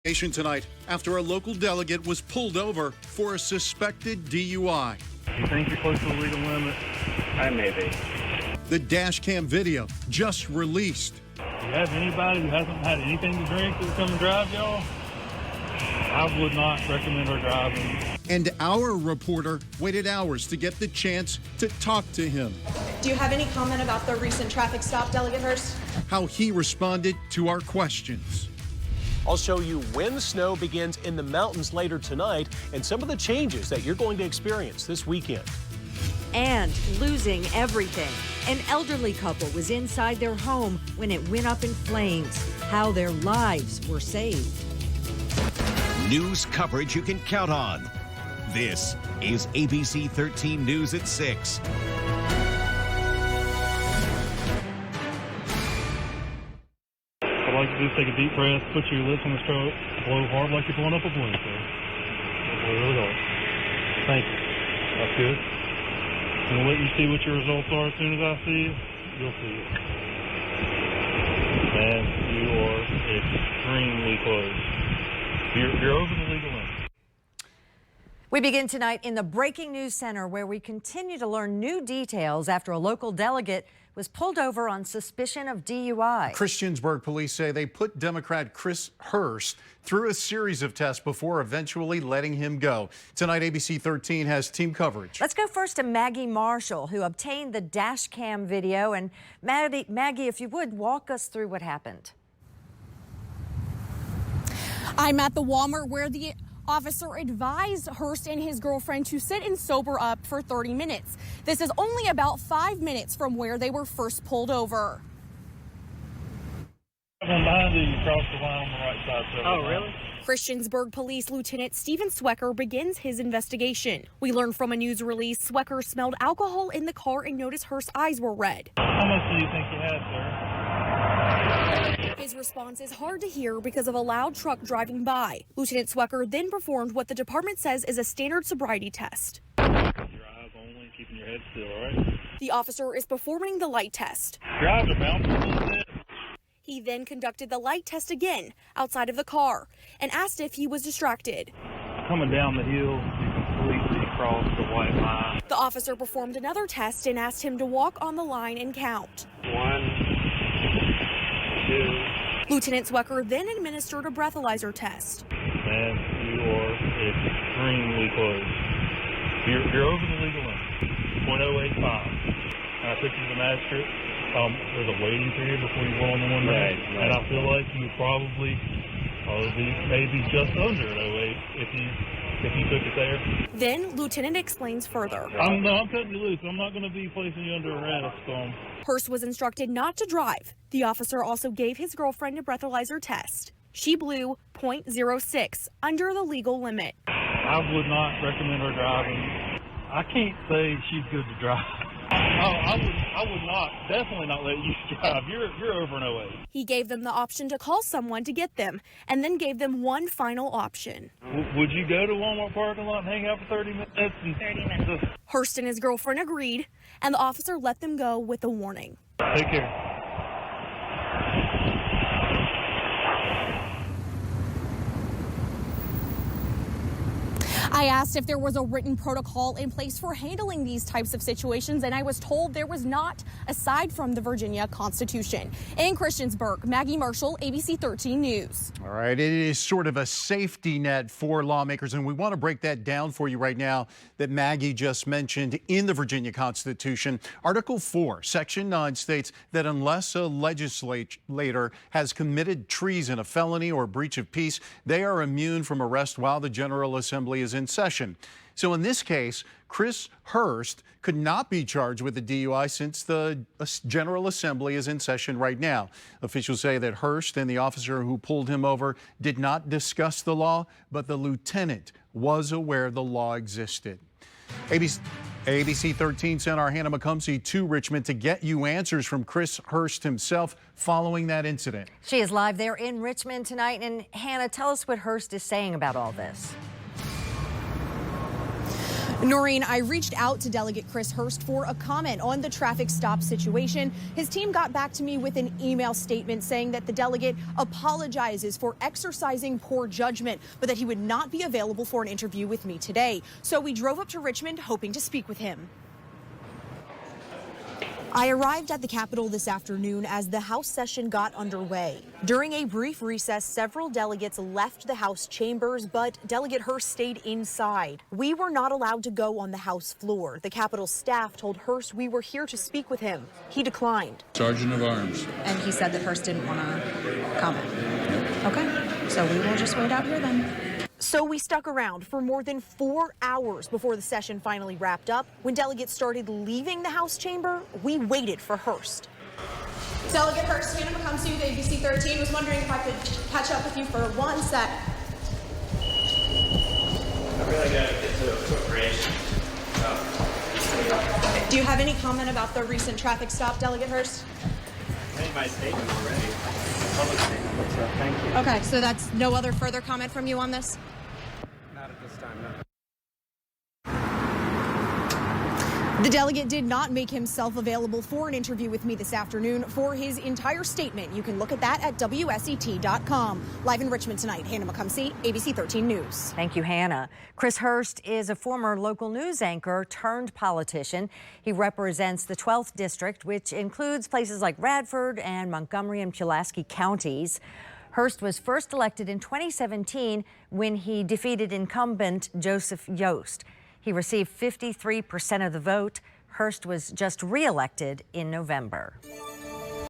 Tonight after a local delegate was pulled over for a suspected DUI. You think you're close to the legal limit? I may be. The dash cam video just released. Do you have anybody who hasn't had anything to drink that will come and drive y'all? I would not recommend her driving. And our reporter waited hours to get the chance to talk to him. Do you have any comment about the recent traffic stop, Delegate Hurst? How he responded to our questions. I'll show you when snow begins in the mountains later tonight and some of the changes that you're going to experience this weekend. And losing everything. An elderly couple was inside their home when it went up in flames. How their lives were saved. News coverage you can count on. This is ABC 13 News at 6. What I'd like to do is take a deep breath, put your lips on the stroke, blow hard like you're blowing up a balloon, sir. Blow really hard. Thank you. That's good. I'm going to let you see what your results are as soon as I see you. You'll see it. And you are extremely close. You're over the legal limit. We begin tonight in the Breaking News Center, where we continue to learn new details after a local delegate was pulled over on suspicion of DUI. Christiansburg police say they put Democrat Chris Hurst through a series of tests before eventually letting him go. Tonight, ABC 13 has team coverage. Let's go first to Maggie Marshall, who obtained the dash cam video. And Maggie, if you would, walk us through what happened. I'm at the Walmart where the officer advised Hurst and his girlfriend to sit and sober up for 30 minutes. This is only about 5 minutes from where they were first pulled over. Behind you, you crossed the line on the right side. Oh, really? Christiansburg Police Lieutenant Stephen Swecker begins his investigation. We learned from a news release Swecker smelled alcohol in the car and noticed Hurst's eyes were red. How much do you think you had, sir? His response is hard to hear because of a loud truck driving by. Lieutenant Swecker then performed what the department says is a standard sobriety test. Your eyes only, keeping your head still, all right? The officer is performing the light test. Your eyes are bouncing a little bit. He then conducted the light test again outside of the car and asked if he was distracted. Coming down the hill, you completely crossed the white line. The officer performed another test and asked him to walk on the line and count. 1, 2. Lieutenant Swecker then administered a breathalyzer test. Man, you are extremely close. You're over the legal limit. 0.085. I took you to the magistrate. There's a waiting period before you go on the one Right. And I feel like you probably maybe just under 0.08 if you took it there. Then Lieutenant explains further. I'm cutting you loose. I'm not going to be placing you under arrest. Hurst was instructed not to drive. The officer also gave his girlfriend a breathalyzer test. She blew .06, under the legal limit. I would not recommend her driving. I can't say she's good to drive. I would definitely not let you drive. You're over an 0.08. He gave them the option to call someone to get them, and then gave them one final option. Would you go to Walmart parking lot and hang out for 30 minutes? 30 minutes. Hurst and his girlfriend agreed, and the officer let them go with a warning. Take care. I asked if there was a written protocol in place for handling these types of situations, and I was told there was not, aside from the Virginia Constitution. In Christiansburg, Maggie Marshall, ABC 13 News. All right, it is sort of a safety net for lawmakers, and we want to break that down for you right now that Maggie just mentioned in the Virginia Constitution. Article 4, Section 9 states that unless a legislator has committed treason, a felony, or breach of peace, they are immune from arrest while the General Assembly is in session. So in this case, Chris Hurst could not be charged with a DUI since the General Assembly is in session right now. Officials say that Hurst and the officer who pulled him over did not discuss the law, but the lieutenant was aware the law existed. ABC 13 sent our Hannah McCumsey to Richmond to get you answers from Chris Hurst himself following that incident. She is live there in Richmond tonight. And Hannah, tell us what Hurst is saying about all this. Noreen, I reached out to Delegate Chris Hurst for a comment on the traffic stop situation. His team got back to me with an email statement saying that the delegate apologizes for exercising poor judgment, but that he would not be available for an interview with me today. So we drove up to Richmond hoping to speak with him. I arrived at the Capitol this afternoon as the House session got underway. During a brief recess, several delegates left the House chambers, but Delegate Hurst stayed inside. We were not allowed to go on the House floor. The Capitol staff told Hurst we were here to speak with him. He declined. Sergeant of Arms. And he said that Hurst didn't want to comment. Okay, so we will just wait out here then. So we stuck around for more than 4 hours before the session finally wrapped up. When delegates started leaving the House chamber, we waited for Hurst. Delegate Hurst, Hannah McCumsey with ABC 13 was wondering if I could catch up with you for 1 sec. I really got to get to appropriation. Do you have any comment about the recent traffic stop, Delegate Hurst? I made my statement already. Public statement, so thank you. Okay, so that's no other further comment from you on this? Not at this time, no. The delegate did not make himself available for an interview with me this afternoon. For his entire statement, you can look at that at WSET.com. Live in Richmond tonight, Hannah McCumsey, ABC 13 News. Thank you, Hannah. Chris Hurst is a former local news anchor turned politician. He represents the 12th district, which includes places like Radford and Montgomery and Pulaski counties. Hurst was first elected in 2017 when he defeated incumbent Joseph Yost. He received 53% of the vote. Hurst was just re-elected in November.